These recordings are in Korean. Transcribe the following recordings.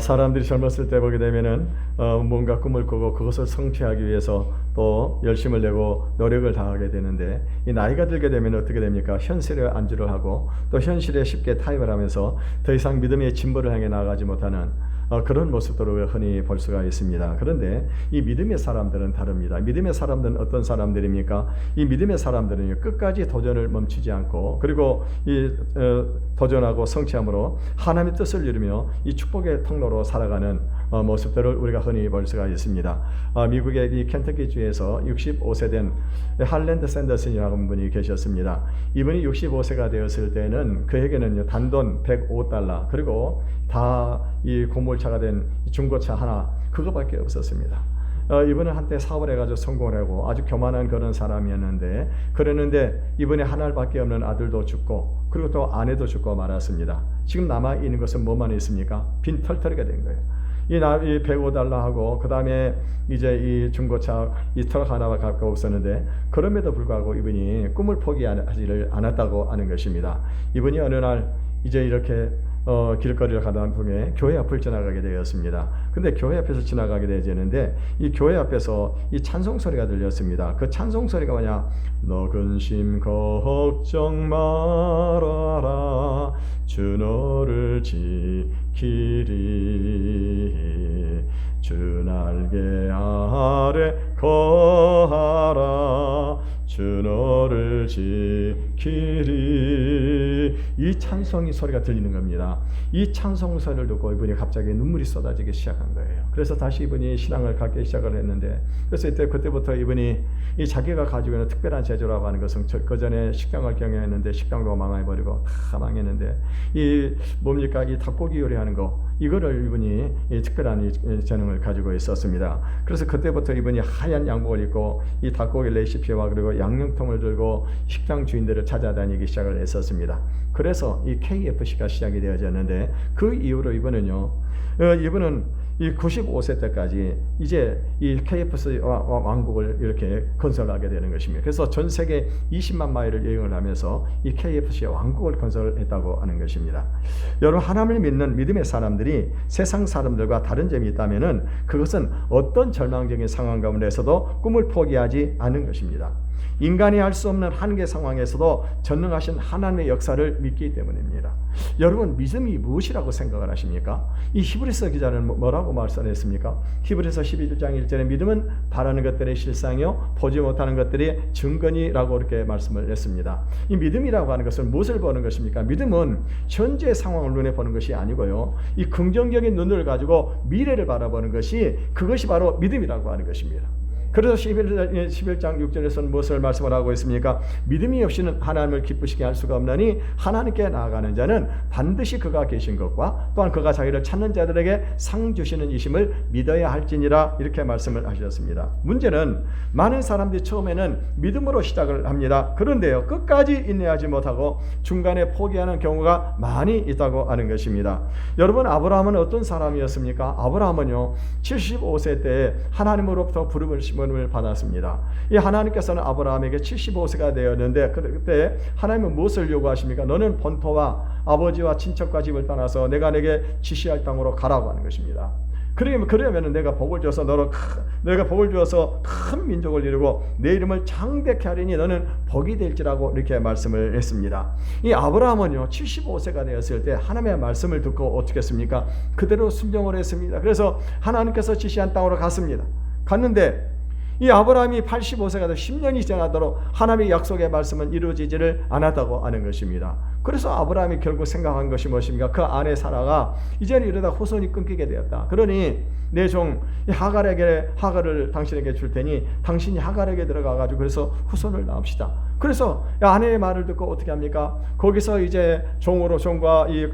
사람들이 젊었을 때 보게 되면은 뭔가 꿈을 꾸고 그것을 성취하기 위해서 또 열심을 내고 노력을 다하게 되는데, 이 나이가 들게 되면 어떻게 됩니까? 현실에 안주를 하고 또 현실에 쉽게 타협을 하면서 더 이상 믿음의 진보를 향해 나아가지 못하는 그런 모습들을 흔히 볼 수가 있습니다. 그런데 이 믿음의 사람들은 다릅니다. 믿음의 사람들은 어떤 사람들입니까? 이 믿음의 사람들은 끝까지 도전을 멈추지 않고, 그리고 이 도전하고 성취함으로 하나님의 뜻을 이루며 이 축복의 통로로 살아가는 모습들을 우리가 흔히 볼 수가 있습니다. 미국의 이 켄터키주에서 65세 된 할랜드 샌더슨이라는 분이 계셨습니다. 이분이 65세가 되었을 때는 그에게는 단돈 $105 그리고 다 이 고물차가 된 중고차 하나, 그거밖에 없었습니다. 이분은 한때 사업을 해가지고 성공을 하고 아주 교만한 그런 사람이었는데, 그랬는데 이분이 하나밖에 없는 아들도 죽고 그리고 또 아내도 죽고 말았습니다. 지금 남아있는 것은 뭐만 있습니까? 빈털터리가 된 거예요. 이 $105하고 그 다음에 이제 이 중고차 이 트럭 하나가 갖고 없었는데, 그럼에도 불구하고 이분이 꿈을 포기하지를 않았다고 하는 것입니다. 이분이 어느 날 이제 이렇게 길거리를 가다 중에 교회 앞을 지나가게 되었습니다. 근데 교회 앞에서 지나가게 되었는데, 이 교회 앞에서 이 찬송 소리가 들렸습니다. 그 찬송 소리가 뭐냐? 너 근심 걱정 말아라, 주 너를 지키리, 주 날개 아래 거하라, 주 너를 지키리. 이 찬송이 소리가 들리는 겁니다. 이 찬송 소리를 듣고 이분이 갑자기 눈물이 쏟아지기 시작한 거예요. 그래서 다시 이분이 신앙을 갖기 시작을 했는데, 그래서 그때부터 이분이 이 자기가 가지고 있는 특별한 재주라고 하는 것은 그 전에 식당을 경영했는데 식당도 망해버리고 다 망했는데, 이 뭡니까? 이 닭고기 요리하는 거, 이거를 이분이 이 특별한 이 재능을 가지고 있었습니다. 그래서 그때부터 이분이 하얀 양복을 입고 이 닭고기 레시피와 그리고 양념통을 들고 식당 주인들을 찾아다니기 시작을 했었습니다. 그래서 이 KFC가 시작이 되어졌는데, 그 이후로 이분은 이 95세 때까지 이제 이 KFC 왕국을 이렇게 건설하게 되는 것입니다. 그래서 전 세계 20만 마일을 여행을 하면서 이 KFC 왕국을 건설했다고 하는 것입니다. 여러분, 하나님을 믿는 믿음의 사람들이 세상 사람들과 다른 점이 있다면은 그것은 어떤 절망적인 상황 가운데서도 꿈을 포기하지 않는 것입니다. 인간이 할 수 없는 한계 상황에서도 전능하신 하나님의 역사를 믿기 때문입니다. 여러분, 믿음이 무엇이라고 생각을 하십니까? 이 히브리서 기자는 뭐라고 말씀했습니까? 히브리서 11장 1절에 믿음은 바라는 것들의 실상이요 보지 못하는 것들의 증거니라고 이렇게 말씀을 했습니다. 이 믿음이라고 하는 것은 무엇을 보는 것입니까? 믿음은 현재 상황을 눈에 보는 것이 아니고요, 이 긍정적인 눈을 가지고 미래를 바라보는 것이, 그것이 바로 믿음이라고 하는 것입니다. 그래서 11장 6절에서는 무엇을 말씀을 하고 있습니까? 믿음이 없이는 하나님을 기쁘시게 할 수가 없나니 하나님께 나아가는 자는 반드시 그가 계신 것과 또한 그가 자기를 찾는 자들에게 상 주시는 이심을 믿어야 할지니라, 이렇게 말씀을 하셨습니다. 문제는 많은 사람들이 처음에는 믿음으로 시작을 합니다. 그런데요, 끝까지 인내하지 못하고 중간에 포기하는 경우가 많이 있다고 하는 것입니다. 여러분, 아브라함은 어떤 사람이었습니까? 아브라함은요 75세 때 하나님으로부터 부름을 받았습니다. 이 하나님께서는 아브라함에게 75세가 되었는데, 그때 하나님은 무엇을 요구하십니까? 너는 본토와 아버지와 친척과 집을 떠나서 내가 내게 지시할 땅으로 가라고 하는 것입니다. 그러면 내가 복을 주어서 내가 복을 주어서 큰 민족을 이루고 내 이름을 장대케 하리니 너는 복이 될지라고 이렇게 말씀을 했습니다. 이 아브라함은요 75세가 되었을 때 하나님의 말씀을 듣고 어떻게 했습니까? 그대로 순종을 했습니다. 그래서 하나님께서 지시한 땅으로 갔는데 이 아브라함이 85세가 돼서 10년이 지나도록 하나님의 약속의 말씀은 이루어지지를 않았다고 하는 것입니다. 그래서 아브라함이 결국 생각한 것이 무엇입니까? 그 아내 사라가 이제는 이러다 후손이 끊기게 되었다. 그러니 내 종 하갈을 당신에게 줄 테니 당신이 하갈에게 들어가가지고 그래서 후손을 낳읍시다. 그래서 아내의 말을 듣고 어떻게 합니까? 거기서 이제 종과 이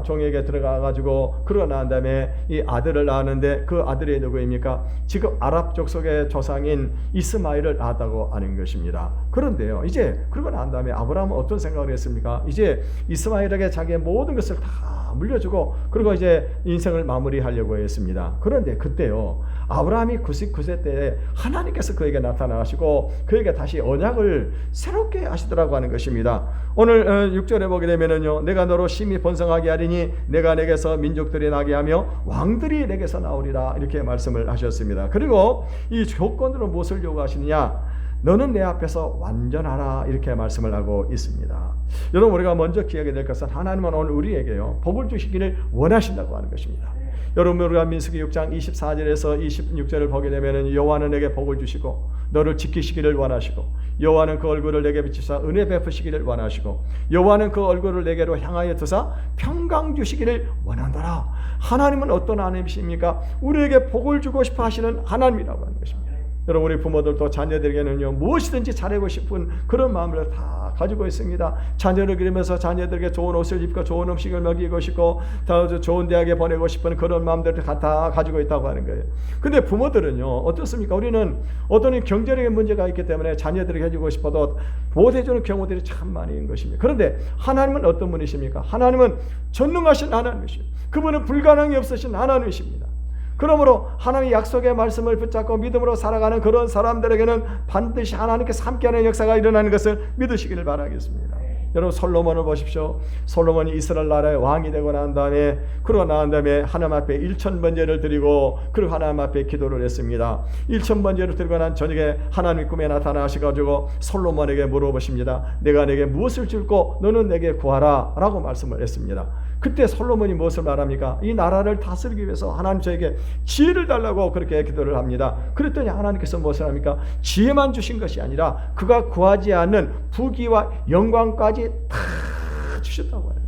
종에게 들어가가지고 그러고 난 다음에 이 아들을 낳았는데, 그 아들이 누구입니까? 지금 아랍 족속의 조상인 이스마엘을 낳았다고 하는 것입니다. 그런데요, 이제 그러고 난 다음에 아브라함은 어떤 생각을 했습니까? 이제 이스마엘에게 자기의 모든 것을 다 물려주고 그리고 이제 인생을 마무리하려고 했습니다. 그런데 그때요, 아브라함이 99세 때 하나님께서 그에게 나타나시고 그에게 다시 언약을 새롭게 하시더라고 하는 것입니다. 오늘 6절에 보게 되면은요, 내가 너로 심히 번성하게 하리니 내가 내게서 민족들이 나게 하며 왕들이 내게서 나오리라, 이렇게 말씀을 하셨습니다. 그리고 이 조건으로 무엇을 요구하시느냐? 너는 내 앞에서 완전하라, 이렇게 말씀을 하고 있습니다. 여러분, 우리가 먼저 기억해야 될 것은 하나님은 오늘 우리에게요, 복을 주시기를 원하신다고 하는 것입니다. 여러분, 우리가 민수기 6장 24절에서 26절을 보게 되면 여호와는 내게 복을 주시고 너를 지키시기를 원하시고 여호와는 그 얼굴을 내게 비추사 은혜 베푸시기를 원하시고 여호와는 그 얼굴을 내게로 향하여 드사 평강 주시기를 원한다라. 하나님은 어떤 하나님이십니까? 우리에게 복을 주고 싶어 하시는 하나님이라고 하는 것입니다. 여러분, 우리 부모들도 자녀들에게는요, 무엇이든지 잘하고 싶은 그런 마음을 다 가지고 있습니다. 자녀를 기르면서 자녀들에게 좋은 옷을 입고 좋은 음식을 먹이고 싶고 더 좋은 대학에 보내고 싶은 그런 마음들을 다 가지고 있다고 하는 거예요. 근데 부모들은요, 어떻습니까? 우리는 어떤 경제력의 문제가 있기 때문에 자녀들에게 해주고 싶어도 못 해주는 경우들이 참 많이 있는 것입니다. 그런데 하나님은 어떤 분이십니까? 하나님은 전능하신 하나님이십니다. 그분은 불가능이 없으신 하나님이십니다. 그러므로 하나님의 약속의 말씀을 붙잡고 믿음으로 살아가는 그런 사람들에게는 반드시 하나님께서 함께하는 역사가 일어나는 것을 믿으시기를 바라겠습니다. 여러분, 솔로몬을 보십시오. 솔로몬이 이스라엘 나라의 왕이 되고 난 다음에, 그러고 난 다음에 하나님 앞에 1000번제를 드리고 그리고 하나님 앞에 기도를 했습니다. 1000번제를 드리고 난 저녁에 하나님 꿈에 나타나셔가지고 솔로몬에게 물어보십니다. 내가 내게 무엇을 줄고 너는 내게 구하라 라고 말씀을 했습니다. 그때 솔로몬이 무엇을 말합니까? 이 나라를 다스리기 위해서 하나님 저에게 지혜를 달라고 그렇게 기도를 합니다. 그랬더니 하나님께서 무엇을 합니까? 지혜만 주신 것이 아니라 그가 구하지 않는 부귀와 영광까지 다 주셨다고 하는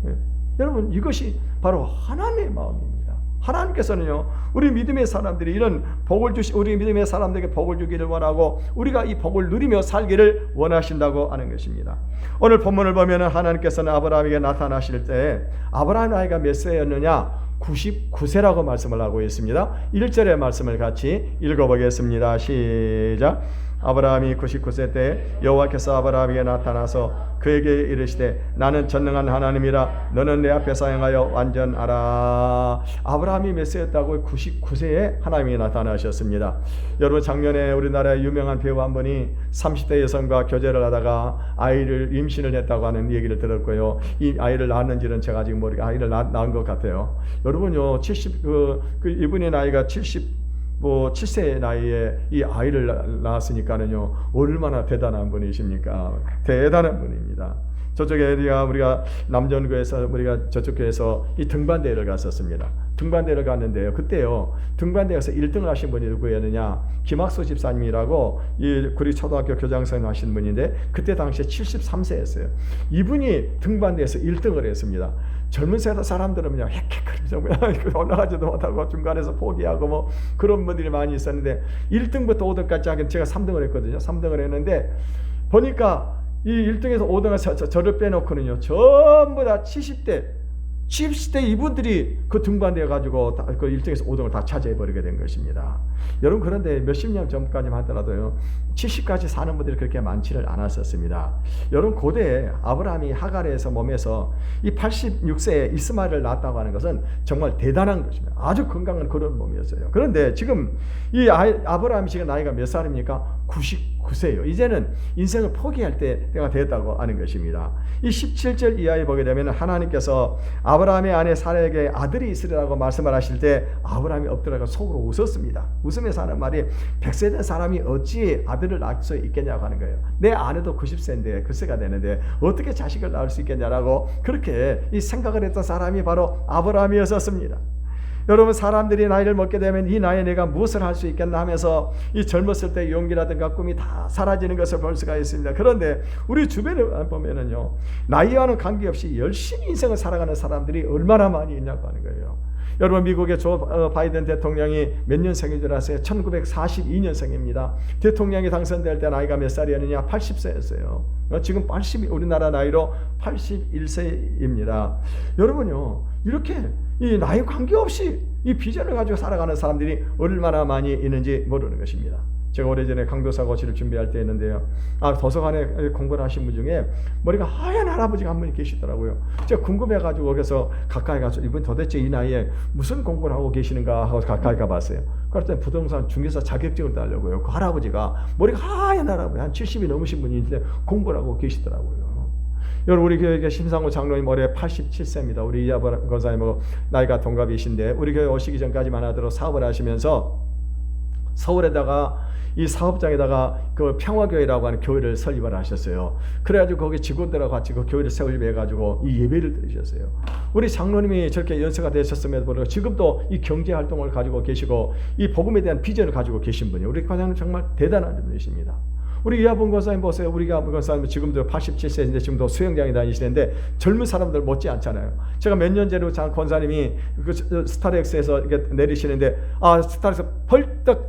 거예요. 여러분, 이것이 바로 하나님의 마음입니다. 하나님께서는요, 우리 믿음의 사람들이 이런 복을 우리 믿음의 사람들에게 복을 주기를 원하고 우리가 이 복을 누리며 살기를 원하신다고 하는 것입니다. 오늘 본문을 보면 하나님께서는 아브라함에게 나타나실 때 아브라함의 나이가 몇 세였느냐? 99세라고 말씀을 하고 있습니다. 1절의 말씀을 같이 읽어보겠습니다. 시작. 아브라함이 99세 때 여호와께서 아브라함에게 나타나서 그에게 이르시되 나는 전능한 하나님이라 너는 내 앞에서 행하여 완전하라. 아브라함이 몇 세였다고? 99세에 하나님이 나타나셨습니다. 여러분, 작년에 우리나라의 유명한 배우 한 분이 30대 여성과 교제를 하다가 아이를 임신을 했다고 하는 얘기를 들었고요. 이 아이를 낳았는지는 제가 아직 모르게 아이를 낳은 것 같아요. 여러분요, 이분의 나이가 7세 나이에 이 아이를 낳았으니까는요, 얼마나 대단한 분이십니까? 대단한 분입니다. 저쪽에 우리가 남전구에서 우리가 저쪽 교회에서 이 등반대회를 갔었습니다. 등반대회를 갔는데요, 그때요, 등반대회에서 1등을 하신 분이 누구였느냐? 김학수 집사님이라고 이 구리 초등학교 교장선생 하신 분인데 그때 당시에 73세였어요. 이분이 등반대회에서 1등을 했습니다. 젊은 세대 사람들은요, 헥헥거리면서 올라가지도 못하고 중간에서 포기하고 뭐 그런 분들이 많이 있었는데 1등부터 5등까지 하긴 제가 3등을 했거든요. 3등을 했는데 보니까 이 1등에서 5등을 저를 빼놓고는요, 전부 다 70대 이분들이 그 등반되어 가지고 그 1등에서 5등을 다 차지해버리게 된 것입니다. 여러분, 그런데 몇십 년 전까지만 하더라도요, 70까지 사는 분들이 그렇게 많지를 않았었습니다. 여러분, 고대에 아브라함이 하갈에서 몸에서 이 86세에 이스마엘을 낳았다고 하는 것은 정말 대단한 것입니다. 아주 건강한 그런 몸이었어요. 그런데 지금 이 아브라함이 지금 나이가 몇 살입니까? 99세예요. 이제는 인생을 포기할 때가 됐다고 하는 것입니다. 이 17절 이하에 보게 되면 하나님께서 아브라함의 아내 사라에게 아들이 있으리라고 말씀을 하실 때 아브라함이 엎드려서 속으로 웃었습니다. 웃으면서 하는 말이 100세 된 사람이 어찌 아들을 낳을 수 있겠냐고 하는 거예요. 내 아내도 90세인데 9세가 되는데 어떻게 자식을 낳을 수 있겠냐라고 그렇게 이 생각을 했던 사람이 바로 아브라함이었습니다. 여러분, 사람들이 나이를 먹게 되면 이 나이에 내가 무엇을 할 수 있겠나 하면서 이 젊었을 때 용기라든가 꿈이 다 사라지는 것을 볼 수가 있습니다. 그런데 우리 주변에 보면은요, 나이와는 관계없이 열심히 인생을 살아가는 사람들이 얼마나 많이 있냐고 하는 거예요. 여러분, 미국의 조 바이든 대통령이 몇 년생인 줄 아세요? 1942년생입니다. 대통령이 당선될 때 나이가 몇 살이었느냐? 80세였어요. 지금 우리나라 나이로 81세입니다. 여러분요, 이렇게 이 나이 관계없이 이 비전을 가지고 살아가는 사람들이 얼마나 많이 있는지 모르는 것입니다. 제가 오래전에 강도사고시를 준비할 때 했는데요. 도서관에 공부를 하신 분 중에 머리가 하얀 할아버지가 한 분이 계시더라고요. 제가 궁금해가지고 그래서 가까이 가서 이분 도대체 이 나이에 무슨 공부를 하고 계시는가 하고 가까이 가봤어요. 그랬더니 부동산 중개사 자격증을 따려고요. 그 할아버지가 머리가 하얀 할아버지 한 70이 넘으신 분인데 공부를 하고 계시더라고요. 여러분 우리 교회 심상호 장로님 올해 87세입니다. 우리 이하버 권사님하고 나이가 동갑이신데 우리 교회 오시기 전까지만 하더라도 사업을 하시면서 서울에다가 이 사업장에다가 그 평화교회라고 하는 교회를 설립을 하셨어요. 그래가지고 거기 직원들하고 같이 그 교회를 설립해가지고 이 예배를 드리셨어요. 우리 장로님이 저렇게 연세가 되셨음에도 불구하고 지금도 이 경제 활동을 가지고 계시고 이 복음에 대한 비전을 가지고 계신 분이에요. 우리 과장님 정말 대단한 분이십니다. 우리 이하분 권사님 보세요. 우리 이하분 권사님 지금도 87세인데 지금도 수영장에 다니시는데 젊은 사람들 못지 않잖아요. 제가 몇 년 전에 장 권사님이 그 스타렉스에서 이렇게 내리시는데 스타렉스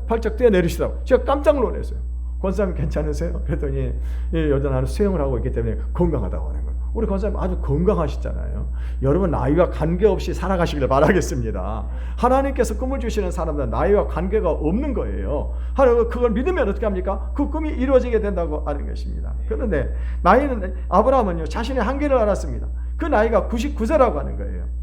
펄쩍 뛰어 내리시더라고요. 제가 깜짝 놀랐어요. 권사님 괜찮으세요? 그랬더니 여전히 수영을 하고 있기 때문에 건강하다고 하는 거예요. 우리 권사님 아주 건강하시잖아요. 여러분 나이와 관계없이 살아가시길 바라겠습니다. 하나님께서 꿈을 주시는 사람들은 나이와 관계가 없는 거예요. 그걸 믿으면 어떻게 합니까? 그 꿈이 이루어지게 된다고 하는 것입니다. 그런데 나이는 아브라함은요 자신의 한계를 알았습니다. 그 나이가 99세라고 하는 거예요.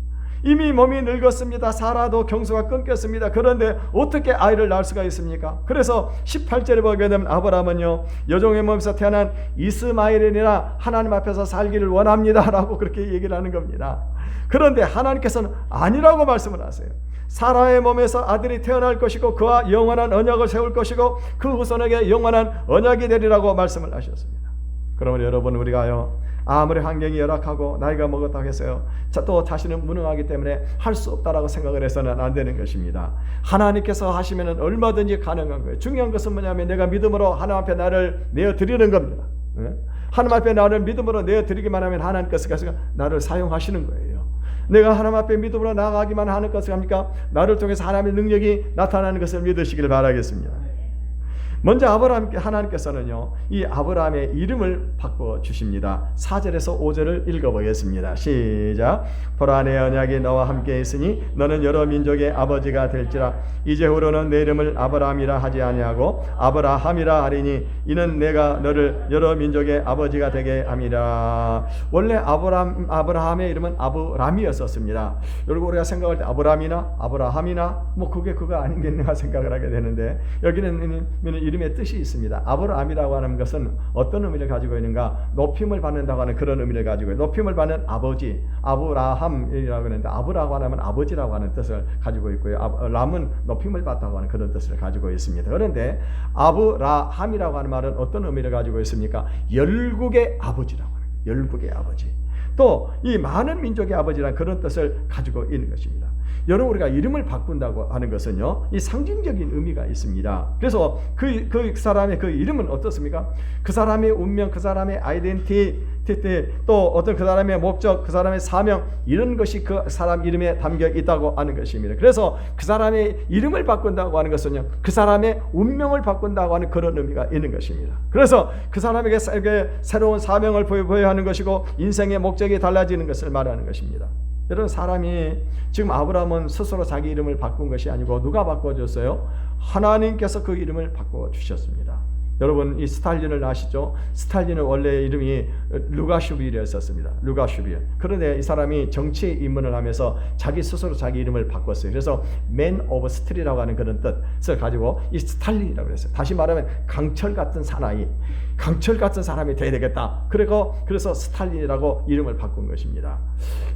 이미 몸이 늙었습니다. 살아도 경수가 끊겼습니다. 그런데 어떻게 아이를 낳을 수가 있습니까? 그래서 18절에 보게 되면 아브라함은요 여종의 몸에서 태어난 이스마엘이나 하나님 앞에서 살기를 원합니다 라고 그렇게 얘기를 하는 겁니다. 그런데 하나님께서는 아니라고 말씀을 하세요. 사라의 몸에서 아들이 태어날 것이고 그와 영원한 언약을 세울 것이고 그 후손에게 영원한 언약이 되리라고 말씀을 하셨습니다. 그러면 여러분 우리가요 아무리 환경이 열악하고 나이가 먹었다고 해서요 또 자신은 무능하기 때문에 할 수 없다라고 생각을 해서는 안 되는 것입니다. 하나님께서 하시면 얼마든지 가능한 거예요. 중요한 것은 뭐냐면 내가 믿음으로 하나님 앞에 나를 내어드리는 겁니다. 하나님 앞에 나를 믿음으로 내어드리기만 하면 하나님께서 나를 사용하시는 거예요. 내가 하나님 앞에 믿음으로 나아가기만 하는 것을 합니까? 나를 통해서 하나님의 능력이 나타나는 것을 믿으시길 바라겠습니다. 먼저 하나님께서는요 이 아브라함의 이름을 바꿔 주십니다. 4절에서 5절을 읽어보겠습니다. 시작. 보라 내 언약이 너와 함께 있으니 너는 여러 민족의 아버지가 될지라. 이제후로는 내 이름을 아브라함이라 하지 아니하고 아브라함이라 하리니 이는 내가 너를 여러 민족의 아버지가 되게 함이라. 원래 아브라함의 이름은 아브람이었었습니다. 여러분 우리가 생각할 때 아브라함이나 뭐 그게 그거 아니겠는가 생각을 하게 되는데 여기는 이름의 뜻이 있습니다. 아브라함이라고 하는 것은 어떤 의미를 가지고 있는가? 높임을 받는다고 하는 그런 의미를 가지고 있어요. 높임을 받는 아버지, 아브라함이라고 하는데 아브라고 하면 아버지라고 하는 뜻을 가지고 있고요. 람은 높임을 받다고 하는 그런 뜻을 가지고 있습니다. 그런데 아브라함이라고 하는 말은 어떤 의미를 가지고 있습니까? 열국의 아버지라고 하는 거예요. 열국의 아버지. 또 이 많은 민족의 아버지라는 그런 뜻을 가지고 있는 것입니다. 여러분 우리가 이름을 바꾼다고 하는 것은요 이 상징적인 의미가 있습니다. 그래서 그 사람의 그 이름은 어떻습니까? 그 사람의 운명, 그 사람의 아이덴티티, 또 어떤 그 사람의 목적, 그 사람의 사명, 이런 것이 그 사람 이름에 담겨 있다고 하는 것입니다. 그래서 그 사람의 이름을 바꾼다고 하는 것은요 그 사람의 운명을 바꾼다고 하는 그런 의미가 있는 것입니다. 그래서 그 사람에게 새로운 사명을 부여해야 하는 것이고 인생의 목적이 달라지는 것을 말하는 것입니다. 여러분 사람이 지금 아브라함은 스스로 자기 이름을 바꾼 것이 아니고 누가 바꿔줬어요? 하나님께서 그 이름을 바꿔주셨습니다. 여러분 이 스탈린을 아시죠? 스탈린은 원래 이름이 루가슈빌이었습니다. 루가슈빌. 그런데 이 사람이 정치에 입문을 하면서 자기 스스로 자기 이름을 바꿨어요. 그래서 Man of Steel이라고 하는 그런 뜻을 가지고 이 스탈린이라고 그랬어요. 다시 말하면 강철 같은 사나이, 강철 같은 사람이 되어야 되겠다. 그래서 스탈린이라고 이름을 바꾼 것입니다.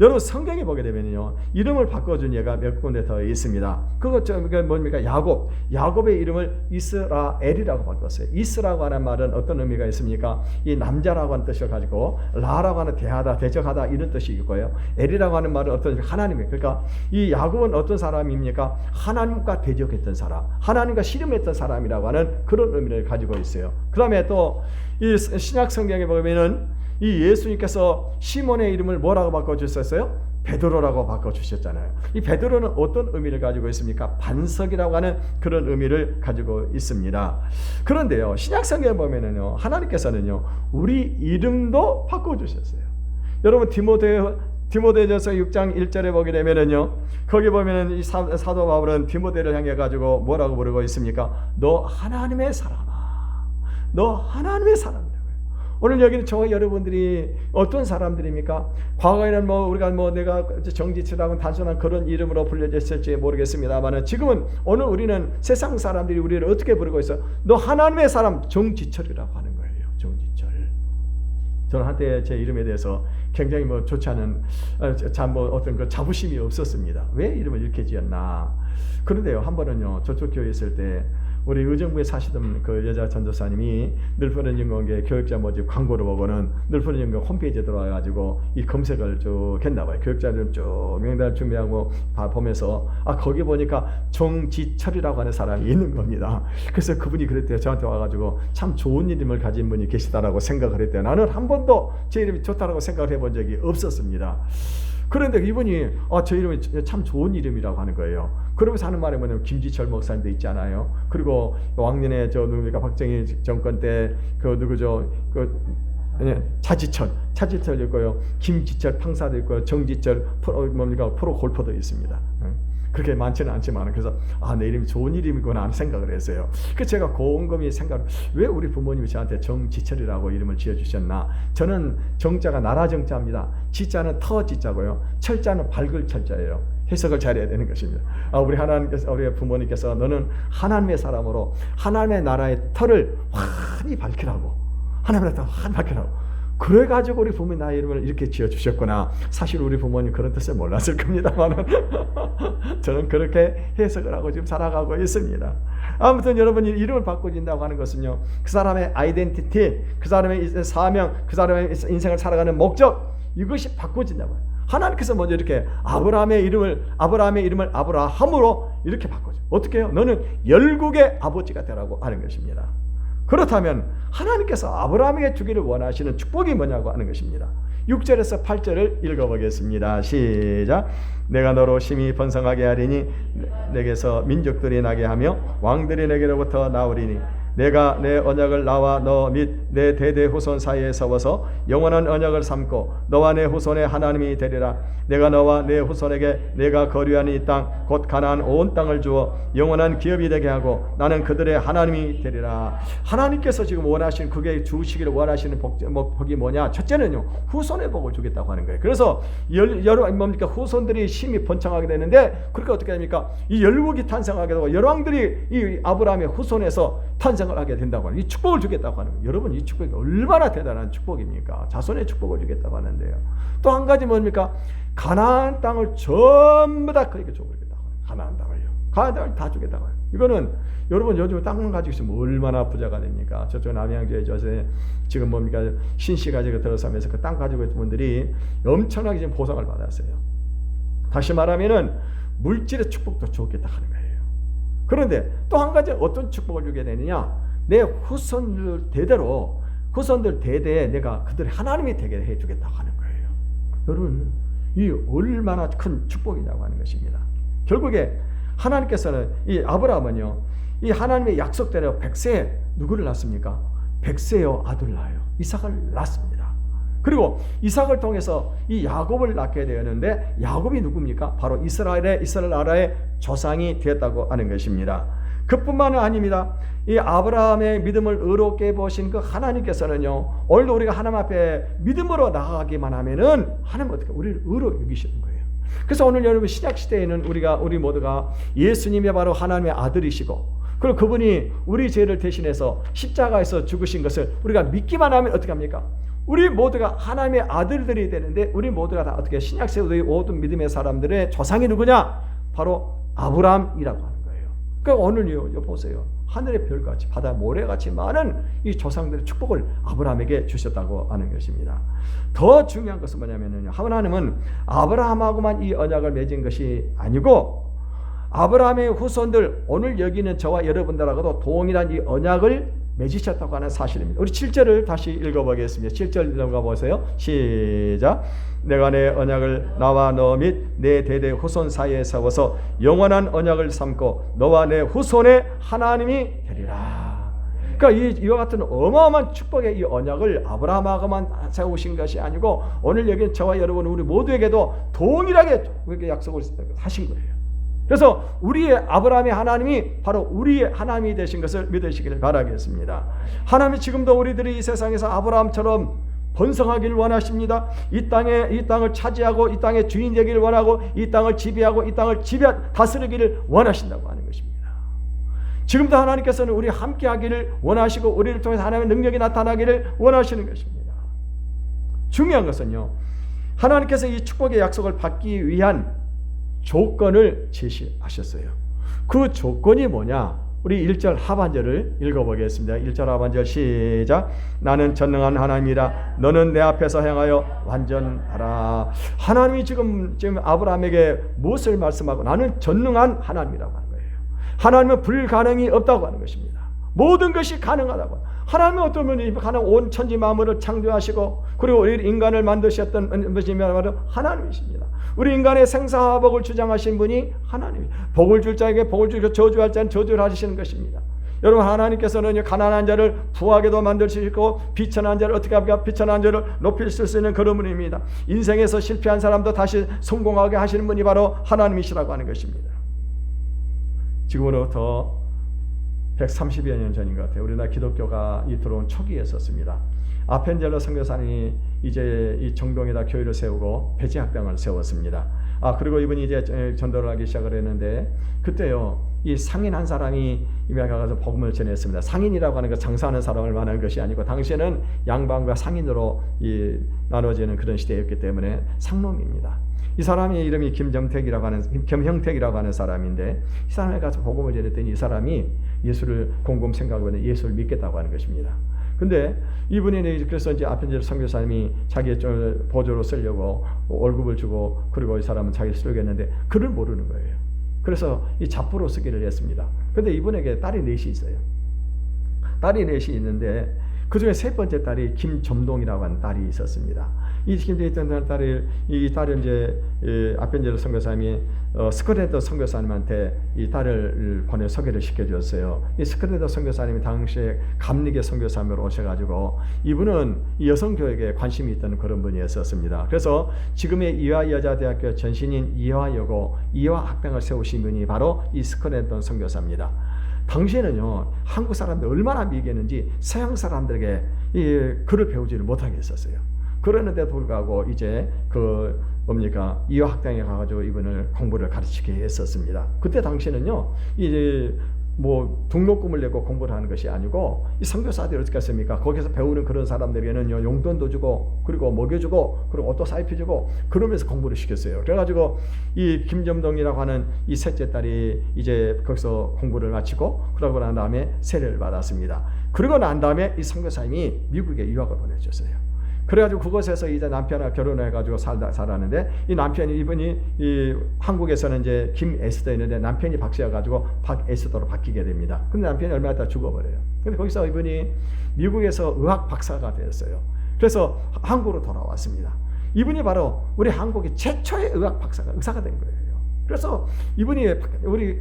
여러분 성경에 보게 되면요 이름을 바꿔준 예가 몇 군데 더 있습니다. 그거 뭡니까? 야곱의 이름을 이스라엘이라고 바꿨어요. 이스라고 하는 말은 어떤 의미가 있습니까? 이 남자라고 하는 뜻을 가지고 라라고 하는 대하다, 대적하다 이런 뜻이 있고요. 엘이라고 하는 말은 어떤 하나님이에요. 그러니까 이 야곱은 어떤 사람입니까? 하나님과 대적했던 사람, 하나님과 씨름했던 사람이라고 하는 그런 의미를 가지고 있어요. 그다음에 또 이 신약 성경에 보면은 이 예수님께서 시몬의 이름을 뭐라고 바꿔주셨어요? 베드로라고 바꿔주셨잖아요. 이 베드로는 어떤 의미를 가지고 있습니까? 반석이라고 하는 그런 의미를 가지고 있습니다. 그런데요 신약 성경에 보면은요 하나님께서는요 우리 이름도 바꿔주셨어요. 여러분 디모데전서 6장 1절에 보게 되면은요, 거기 보면은 이 사도 바울은 디모데를 향해 가지고 뭐라고 부르고 있습니까? 너 하나님의 사람아, 너 하나님의 사람이라고요. 오늘 여기는 저와 여러분들이 어떤 사람들입니까? 과거에는 우리가 내가 정지철하고 단순한 그런 이름으로 불려졌을지 모르겠습니다만은 지금은 오늘 우리는 세상 사람들이 우리를 어떻게 부르고 있어? 너 하나님의 사람 정지철이라고 하는 거예요. 정지철. 저는 한때 제 이름에 대해서 굉장히 좋지 않은 어떤 그 자부심이 없었습니다. 왜 이름을 이렇게 지었나? 그런데요, 한 번은요, 저쪽 교회에 있을 때 우리 의정부에 사시던 그 여자 전도사님이 늘푸른 영광의 교육자 모집 광고를 보고는 늘푸른 영광 홈페이지에 들어와가지고 이 검색을 쭉 했나봐요. 교육자들 쭉 명단을 준비하고 보면서 거기 보니까 정지철이라고 하는 사람이 있는 겁니다. 그래서 그분이 그랬대요. 저한테 와가지고 참 좋은 이름을 가진 분이 계시다라고 생각을 했대요. 나는 한 번도 제 이름이 좋다라고 생각을 해본 적이 없었습니다. 그런데 이분이 저 이름이 참 좋은 이름이라고 하는 거예요. 그러면서 하는 말이 뭐냐면 김지철 목사님도 있잖아요. 그리고 왕년에 누굽니까 박정희 정권 때 그 누구죠? 차지철도 있고요. 김지철 판사도 있고요. 정지철 프로 골퍼도 있습니다. 그렇게 많지는 않지만 그래서 내 이름이 좋은 이름이구나 하는 생각을 했어요. 그래서 제가 곰곰이 왜 우리 부모님이 저한테 정지철이라고 이름을 지어주셨나. 저는 정자가 나라 정자입니다. 지자는 터지자고요. 철자는 밝을 철자예요. 해석을 잘해야 되는 것입니다. 우리 부모님께서 너는 하나님의 사람으로 하나님의 나라의 터를 환히 밝히라고, 하나님의 나라를 환히 밝히라고. 그래가지고 우리 부모님 나의 이름을 이렇게 지어주셨구나. 사실 우리 부모님 그런 뜻을 몰랐을 겁니다만 저는 그렇게 해석을 하고 지금 살아가고 있습니다. 아무튼 여러분이 이름을 바꿔준다고 하는 것은요, 그 사람의 아이덴티티, 그 사람의 사명, 그 사람의 인생을 살아가는 목적, 이것이 바꿔진다고 해요. 하나님께서 먼저 이렇게 아브라함의 이름을 아브라함으로 이렇게 바꿔줘. 어떻게 해요? 너는 열국의 아버지가 되라고 하는 것입니다. 그렇다면 하나님께서 아브라함에게 주기를 원하시는 축복이 뭐냐고 하는 것입니다. 6절에서 8절을 읽어보겠습니다. 시작. 내가 너로 심히 번성하게 하리니 내게서 민족들이 나게 하며 왕들이 내게로부터 나오리니 내가 내 언약을 나와 너 및 내 대대 후손 사이에 세워서 영원한 언약을 삼고 너와 내 후손의 하나님이 되리라. 내가 너와 내 후손에게 내가 거류하는 이 땅 곧 가나안 온 땅을 주어 영원한 기업이 되게 하고 나는 그들의 하나님이 되리라. 하나님께서 지금 원하시는, 그게 주시기를 원하시는 복이 뭐냐? 첫째는요, 후손의 복을 주겠다고 하는 거예요. 그래서 뭡니까? 후손들이 심히 번창하게 되는데, 그렇게 어떻게 됩니까? 이 열국이 탄생하게 되고 열왕들이 이 아브라함의 후손에서 탄생을 하게 된다고 하는, 이 축복을 주겠다고 하는 거예요. 여러분, 이 축복이 얼마나 대단한 축복입니까? 자손의 축복을 주겠다고 하는데요. 또 한 가지 뭡니까? 가나안 땅을 전부 다 그에게 주겠다고 해요. 가나안 땅을 다 주겠다고 해요. 이거는 여러분 요즘 땅만 가지고 있으면 얼마나 부자가 됩니까? 저쪽 남양주에 지금 뭡니까? 신씨 가지고 들어서면서 그 땅 가지고 있는 분들이 엄청나게 지금 보상을 받았어요. 다시 말하면은 물질의 축복도 주겠다 하는 거예요. 그런데 또 한 가지 어떤 축복을 주게 되느냐? 내 후손들 대대에 내가 그들의 하나님이 되게 해주겠다고 하는 거예요. 여러분, 이 얼마나 큰 축복이냐고 하는 것입니다. 결국에 하나님께서는 이 아브라함은요, 이 하나님의 약속대로 100세에 누구를 낳습니까? 100세요 아들 낳아요. 이삭을 낳습니다. 그리고 이삭을 통해서 이 야곱을 낳게 되었는데, 야곱이 누굽니까? 바로 이스라엘 나라의 조상이 되었다고 하는 것입니다. 그뿐만은 아닙니다. 이 아브라함의 믿음을 의롭게 보신 그 하나님께서는요, 오늘도 우리가 하나님 앞에 믿음으로 나아가기만 하면은 하나님 어떻게 우리를 의로 여기시는 거예요. 그래서 오늘 여러분 신약 시대에는 우리 모두가 예수님이 바로 하나님의 아들이시고, 그리고 그분이 우리 죄를 대신해서 십자가에서 죽으신 것을 우리가 믿기만 하면 어떻게 합니까? 우리 모두가 하나님의 아들들이 되는데, 우리 모두가 다 어떻게 신약 시대의 모든 믿음의 사람들의 조상이 누구냐? 바로 아브라함이라고 하는 거예요. 그러니까 오늘요 보세요. 하늘의 별같이 바다 모래같이 많은 이 조상들의 축복을 아브라함에게 주셨다고 하는 것입니다. 더 중요한 것은 뭐냐면요, 하나님은 아브라함하고만 이 언약을 맺은 것이 아니고 아브라함의 후손들, 오늘 여기는 저와 여러분들하고도 동일한 이 언약을 맺으셨다고 하는 사실입니다. 우리 7절을 다시 읽어보겠습니다. 7절 읽어보세요. 시작. 내가 내 언약을 나와 너 및 내 대대 후손 사이에 세워서 영원한 언약을 삼고 너와 내 후손의 하나님이 되리라. 그러니까 이와 같은 어마어마한 축복의 이 언약을 아브라함하고만 세우신 것이 아니고 오늘 여기 저와 여러분 우리 모두에게도 동일하게 그렇게 약속을 하신 거예요. 그래서 우리의 아브라함의 하나님이 바로 우리의 하나님이 되신 것을 믿으시기를 바라겠습니다. 하나님이 지금도 우리들이 이 세상에서 아브라함처럼 번성하기를 원하십니다. 이 땅을 차지하고 이 땅의 주인 되기를 원하고 이 땅을 지배하고 이 땅을 다스리기를 원하신다고 하는 것입니다. 지금도 하나님께서는 우리 함께하기를 원하시고 우리를 통해서 하나님의 능력이 나타나기를 원하시는 것입니다. 중요한 것은요, 하나님께서 이 축복의 약속을 받기 위한 조건을 제시하셨어요. 그 조건이 뭐냐? 우리 1절 하반절을 읽어보겠습니다. 1절 하반절 시작. 나는 전능한 하나님이라 너는 내 앞에서 행하여 완전하라. 하나님이 지금 아브라함에게 무엇을 말씀하고 나는 전능한 하나님이라고 하는 거예요. 하나님은 불가능이 없다고 하는 것입니다. 모든 것이 가능하다고. 하나님은 어떤 분이 온 천지 만물을 창조하시고 그리고 우리 인간을 만드셨던 분이 바로 하나님이십니다. 우리 인간의 생사복을 주장하신 분이 하나님. 복을 줄 자에게 복을 주고 저주할 자는 저주를 하시는 것입니다. 여러분, 하나님께서는 가난한 자를 부하게도 만드시고 비천한 자를 어떻게 합니까? 비천한 자를 높일 수 있는 그런 분입니다. 인생에서 실패한 사람도 다시 성공하게 하시는 분이 바로 하나님이시라고 하는 것입니다. 지금으로부터 130여 년 전인 것 같아요. 우리나라 기독교가 들어온 초기에 있었습니다. 아펜젤러 선교사님이 이제 이 정동에다 교회를 세우고 배지학당을 세웠습니다. 그리고 이분이 이제 전도를 하기 시작을 했는데 그때요, 이 상인 한 사람이 가서 복음을 전했습니다. 상인이라고 하는 것 장사하는 사람을 말하는 것이 아니고 당시에는 양반과 상인으로 나눠지는 그런 시대였기 때문에 상놈입니다. 이 사람의 이름이 김형택이라고 하는 사람인데 이 사람에 가서 복음을 전했더니 이 사람이 예수를 곰곰 생각하고 예수를 믿겠다고 하는 것입니다. 근데 이분이 그래서 이제 아펜젤러 선교사님이 자기의 보조로 쓰려고 월급을 주고 그리고 이 사람은 자기를 쓰려고 했는데 그를 모르는 거예요. 그래서 이 잡부로 쓰기를 했습니다. 근데 이분에게 딸이 넷이 있어요. 딸이 넷이 있는데 그 중에 세 번째 딸이 김점동이라고 하는 딸이 있었습니다. 이 딸은 이제 아펜젤러 선교사님이 스크레더 선교사님한테 이 딸을 보내 소개를 시켜주었어요. 이 스크레더 선교사님이 당시에 감리교 선교사님으로 오셔가지고 이분은 여성 교육에 관심이 있던 그런 분이었습니다. 그래서 지금의 이화여자대학교 전신인 이화여고 이화학당을 세우신 분이 바로 이 스크레더 선교사입니다. 당시에는요, 한국 사람들이 얼마나 미개했는지 서양 사람들에게 이 글을 배우지를 못하게 했었어요. 그러는데도 불구하고 이제 이화학당에 가가지고 이분을 공부를 가르치게 했었습니다. 그때 당시에는요, 이제 등록금을 내고 공부를 하는 것이 아니고 이 선교사들이 어떻게 했습니까? 거기서 배우는 그런 사람들에게는요, 용돈도 주고 그리고 먹여주고 그리고 옷도 사입혀주고 그러면서 공부를 시켰어요. 그래가지고 이 김점동이라고 하는 이 셋째 딸이 이제 거기서 공부를 마치고 그러고 난 다음에 세례를 받았습니다. 그러고 난 다음에 이 선교사님이 미국에 유학을 보내줬어요. 그래가지고 그곳에서 이제 남편과 결혼해가지고 살았는데 이 남편이 이분이 이 한국에서는 이제 김에스더였는데 남편이 박씨여가지고 박에스더로 바뀌게 됩니다. 근데 남편이 얼마 있다 죽어버려요. 근데 거기서 이분이 미국에서 의학 박사가 되었어요. 그래서 한국으로 돌아왔습니다. 이분이 바로 우리 한국의 최초의 의학 박사가 의사가 된 거예요. 그래서 이분이 우리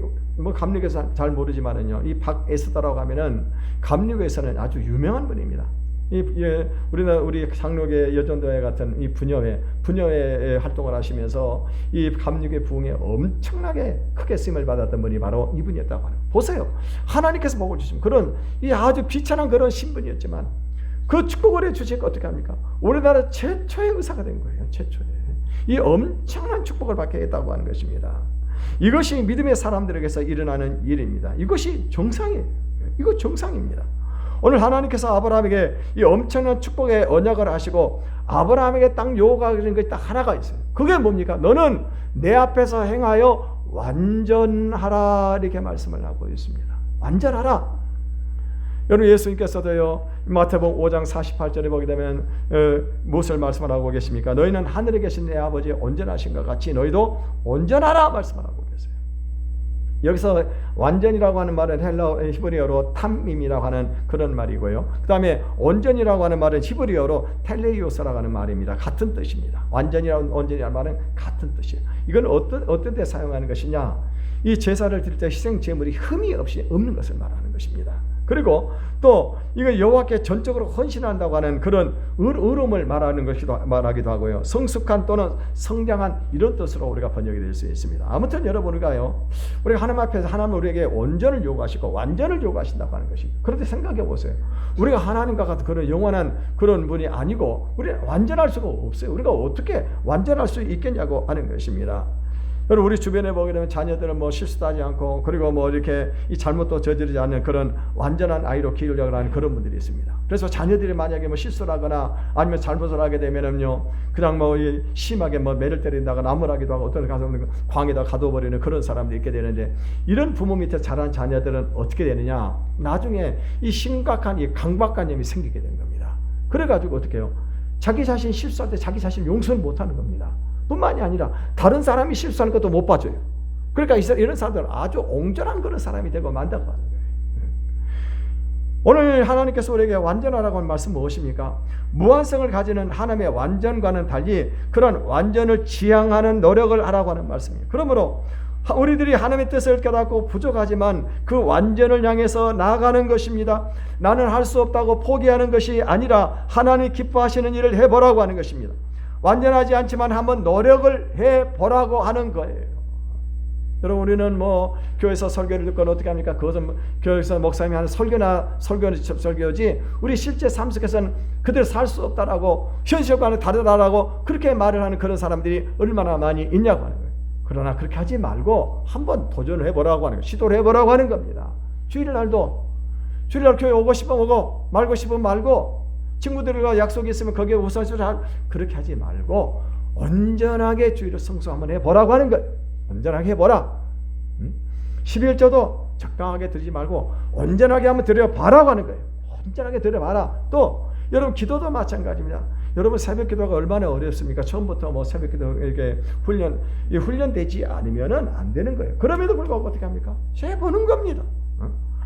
감리교에서 잘 모르지만은요, 이 박에스더라고 하면은 감리교에서는 아주 유명한 분입니다. 우리 장로교 여전도회 같은 이 분여회 활동을 하시면서 이 감리교 부흥에 엄청나게 크게 쓰임을 받았던 분이 바로 이분이었다고 하는. 보세요, 하나님께서 복을 주신 그런 이 아주 비천한 그런 신분이었지만 그 축복을 해주시니까 어떻게 합니까? 우리나라 최초의 의사가 된 거예요. 최초의 이 엄청난 축복을 받게 했다고 하는 것입니다. 이것이 믿음의 사람들에게서 일어나는 일입니다. 이것이 정상이에요. 이거 정상입니다. 오늘 하나님께서 아브라함에게 이 엄청난 축복의 언약을 하시고 아브라함에게 딱 요구하신 것이 딱 하나가 있어요. 그게 뭡니까? 너는 내 앞에서 행하여 완전하라, 이렇게 말씀을 하고 있습니다. 완전하라. 여러분, 예수님께서도요, 마태복음 5장 48절에 보게 되면 무엇을 말씀을 하고 계십니까? 너희는 하늘에 계신 내 아버지 온전하신 것 같이 너희도 온전하라 말씀을 하고 계세요. 여기서 완전이라고 하는 말은 히브리어로 탐임이라고 하는 그런 말이고요. 그 다음에 온전이라고 하는 말은 히브리어로 텔레이오스라고 하는 말입니다. 같은 뜻입니다. 온전이라는 말은 같은 뜻이에요. 이건 어떤 데 사용하는 것이냐? 이 제사를 드릴 때 희생 제물이 흠이 없이 없는 것을 말하는 것입니다. 그리고 또 이거 여호와께 전적으로 헌신한다고 하는 그런 의로움을 말하기도 하고요. 성숙한 또는 성장한 이런 뜻으로 우리가 번역이 될 수 있습니다. 아무튼 여러분 우리가 하나님 앞에서 하나님은 우리에게 온전을 요구하시고 완전을 요구하신다고 하는 것입니다. 그런데 생각해 보세요. 우리가 하나님과 같은 그런 영원한 그런 분이 아니고 우리는 완전할 수가 없어요. 우리가 어떻게 완전할 수 있겠냐고 하는 것입니다. 여러분 우리 주변에 보게 되면 자녀들은 뭐 실수도 하지 않고 그리고 뭐 이렇게 이 잘못도 저지르지 않는 그런 완전한 아이로 기르려고 하는 그런 분들이 있습니다. 그래서 자녀들이 만약에 뭐 실수를 하거나 아니면 잘못을 하게 되면은요 그냥 뭐 심하게 뭐 매를 때린다거나 나무라기도 하고 어떤 가서 광에다 가둬버리는 그런 사람들이 있게 되는데, 이런 부모 밑에 자란 자녀들은 어떻게 되느냐, 나중에 이 심각한 이 강박관념이 생기게 되는 겁니다. 그래가지고 어떻게 해요? 자기 자신 실수할 때 자기 자신 용서를 못하는 겁니다. 뿐만이 아니라 다른 사람이 실수하는 것도 못 봐줘요. 그러니까 이런 사람들은 아주 옹졸한 그런 사람이 되고 만다고 하는 거예요. 오늘 하나님께서 우리에게 완전하라고 하는 말씀은 무엇입니까? 무한성을 가지는 하나님의 완전과는 달리 그런 완전을 지향하는 노력을 하라고 하는 말씀이에요. 그러므로 우리들이 하나님의 뜻을 깨닫고 부족하지만 그 완전을 향해서 나아가는 것입니다. 나는 할 수 없다고 포기하는 것이 아니라 하나님 기뻐하시는 일을 해보라고 하는 것입니다. 완전하지 않지만 한번 노력을 해보라고 하는 거예요. 여러분 우리는 뭐 교회에서 설교를 듣거나 어떻게 합니까? 그것은 교회에서 목사님이 하는 설교지 우리 실제 삶 속에서는 그대로 살 수 없다라고, 현실과는 다르다라고 그렇게 말을 하는 그런 사람들이 얼마나 많이 있냐고 하는 거예요. 그러나 그렇게 하지 말고 한번 도전을 해보라고 하는 거예요. 시도를 해보라고 하는 겁니다. 주일날 교회 오고 싶으면 오고 말고 싶으면 말고, 친구들과 약속이 있으면 거기에 우선순위를 그렇게 하지 말고 온전하게 주일을 성수 한번 해보라고 하는 거예요. 온전하게 해보라. 11조도 적당하게 드리지 말고 온전하게 한번 드려봐라고 하는 거예요. 온전하게 드려봐라. 또 여러분 기도도 마찬가지입니다. 여러분 새벽 기도가 얼마나 어렵습니까? 처음부터 뭐 새벽 기도 이렇게 훈련되지 않으면은 안 되는 거예요. 그럼에도 불구하고 어떻게 합니까? 해보는 겁니다.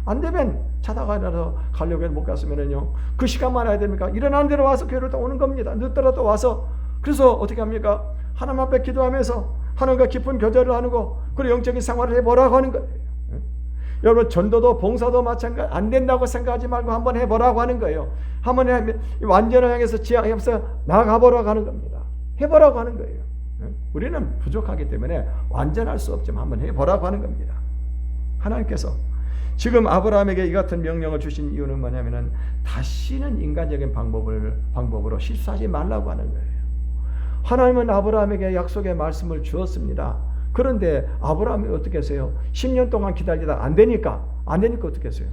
안 되면 자다가 일어나서 가려고 해도 못 갔으면은요, 그 시간만 해야 됩니까? 일어나는 대로 와서 교회를 또 오는 겁니다. 늦더라도 와서. 그래서 어떻게 합니까? 하나님 앞에 기도하면서 하나님과 깊은 교제를 하는 거, 그리고 영적인 생활을 해보라고 하는 거예요. 여러분 전도도 봉사도 마찬가지. 안 된다고 생각하지 말고 한번 해보라고 하는 거예요. 한번 완전을 향해서 지향해서 나아가보라고 하는 겁니다. 해보라고 하는 거예요. 우리는 부족하기 때문에 완전할 수 없지만 한번 해보라고 하는 겁니다. 하나님께서 지금 아브라함에게 이 같은 명령을 주신 이유는 뭐냐면은 다시는 인간적인 방법으로 실수하지 말라고 하는 거예요. 하나님은 아브라함에게 약속의 말씀을 주었습니다. 그런데 아브라함이 어떻게 했어요? 10년 동안 기다리다가 안 되니까 어떻게 했어요?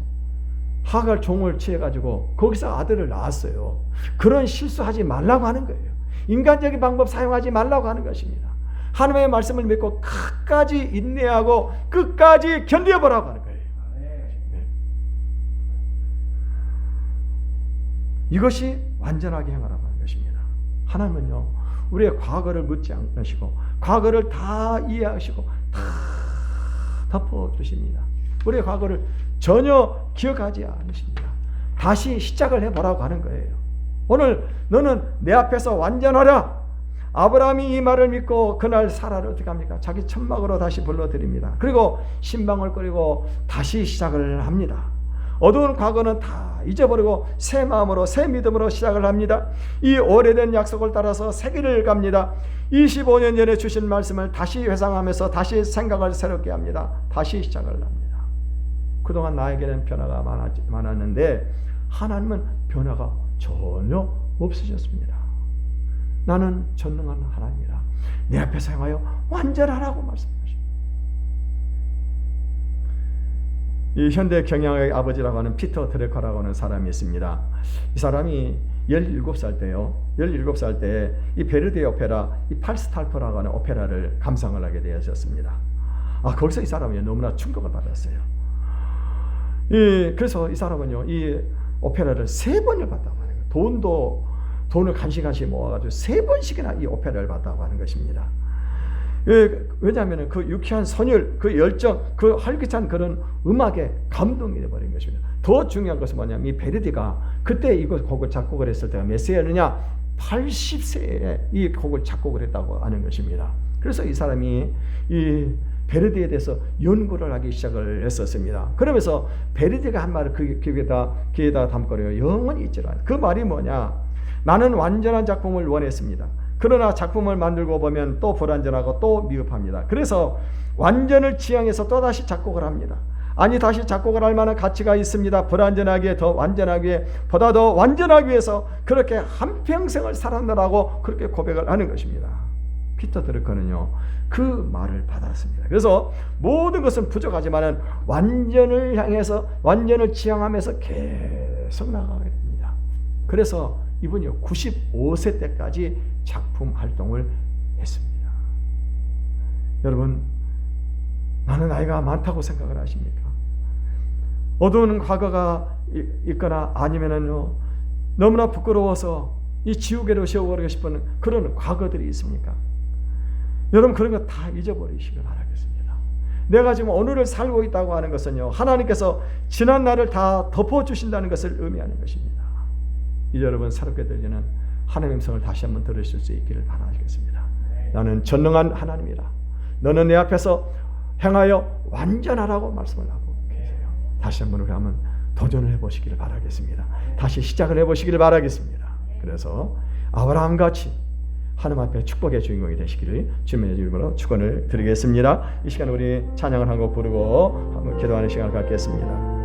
하갈 종을 취해가지고 거기서 아들을 낳았어요. 그런 실수하지 말라고 하는 거예요. 인간적인 방법 사용하지 말라고 하는 것입니다. 하나님의 말씀을 믿고 끝까지 인내하고 끝까지 견뎌보라고 하는 거예요. 네. 이것이 완전하게 행하라고 하는 것입니다. 하나님은요, 우리의 과거를 묻지 않으시고 과거를 다 이해하시고 다 덮어주십니다. 우리의 과거를 전혀 기억하지 않으십니다. 다시 시작을 해보라고 하는 거예요. 오늘 너는 내 앞에서 완전하라. 아브라함이 이 말을 믿고 그날 사라를 어떻게 합니까? 자기 천막으로 다시 불러들입니다. 그리고 신방을 끓이고 다시 시작을 합니다. 어두운 과거는 다 잊어버리고 새 마음으로 새 믿음으로 시작을 합니다. 이 오래된 약속을 따라서 새 길을 갑니다. 25년 전에 주신 말씀을 다시 회상하면서 다시 생각을 새롭게 합니다. 다시 시작을 합니다. 그동안 나에게는 변화가 많았는데 하나님은 변화가 전혀 없으셨습니다. 나는 전능한 하나님이라 내 앞에서 행하여 완전하라고 말씀하십니다. 이 현대 경영의 아버지라고 하는 피터 드래커라고 하는 사람이 있습니다. 이 사람이 17살 때요. 17살 때 이 베르디 오페라, 이 팔스탈프라고 하는 오페라를 감상을 하게 되었습니다. 거기서 이 사람이 너무나 충격을 받았어요. 그래서 이 사람은요, 이 오페라를 3번을 봤다고 하는 거예요. 돈을 간신간신 모아가지고 3번씩이나 이 오페라를 봤다고 하는 것입니다. 왜냐하면 그 유쾌한 선율, 그 열정, 그 활기찬 그런 음악에 감동이 되어버린 것입니다. 더 중요한 것은 뭐냐면 이 베르디가 그때 이 곡을 작곡을 했을 때가 몇 세였느냐? 80세에 이 곡을 작곡을 했다고 하는 것입니다. 그래서 이 사람이 이 베르디에 대해서 연구를 하기 시작을 했었습니다. 그러면서 베르디가 한 말을 귀에다 담거려요. 영원히 잊지라. 그 말이 뭐냐? 나는 완전한 작품을 원했습니다. 그러나 작품을 만들고 보면 또 불완전하고 또 미흡합니다. 그래서 완전을 지향해서 또다시 작곡을 합니다. 아니, 다시 작곡을 할 만한 가치가 있습니다. 불완전하기에 더 완전하기 위해, 보다 더 완전하기 위해서 그렇게 한평생을 살았느라고 그렇게 고백을 하는 것입니다. 피터 드러커는요, 그 말을 받았습니다. 그래서 모든 것은 부족하지만 완전을 향해서, 완전을 지향하면서 계속 나가게 됩니다. 그래서 이분이 95세 때까지 작품 활동을 했습니다. 여러분, 나는 나이가 많다고 생각을 하십니까? 어두운 과거가 있거나 아니면은요, 너무나 부끄러워서 이 지옥에로 세워버리고 싶은 그런 과거들이 있습니까? 여러분, 그런 거 다 잊어버리시길 바라겠습니다. 내가 지금 오늘을 살고 있다고 하는 것은요, 하나님께서 지난 날을 다 덮어주신다는 것을 의미하는 것입니다. 이제 여러분, 새롭게 들리는 하나님의 음성을 다시 한번 들으실 수 있기를 바라겠습니다. 나는 전능한 하나님이라. 너는 내 앞에서 행하여 완전하라고 말씀을 하고 계세요. 다시 한번 우리 한번 도전을 해보시기를 바라겠습니다. 다시 시작을 해보시기를 바라겠습니다. 그래서 아브라함같이 하나님 앞에 축복의 주인공이 되시기를 주님의 이름으로 축원을 드리겠습니다. 이 시간 우리 찬양을 한 곡 부르고 한번 기도하는 시간을 갖겠습니다.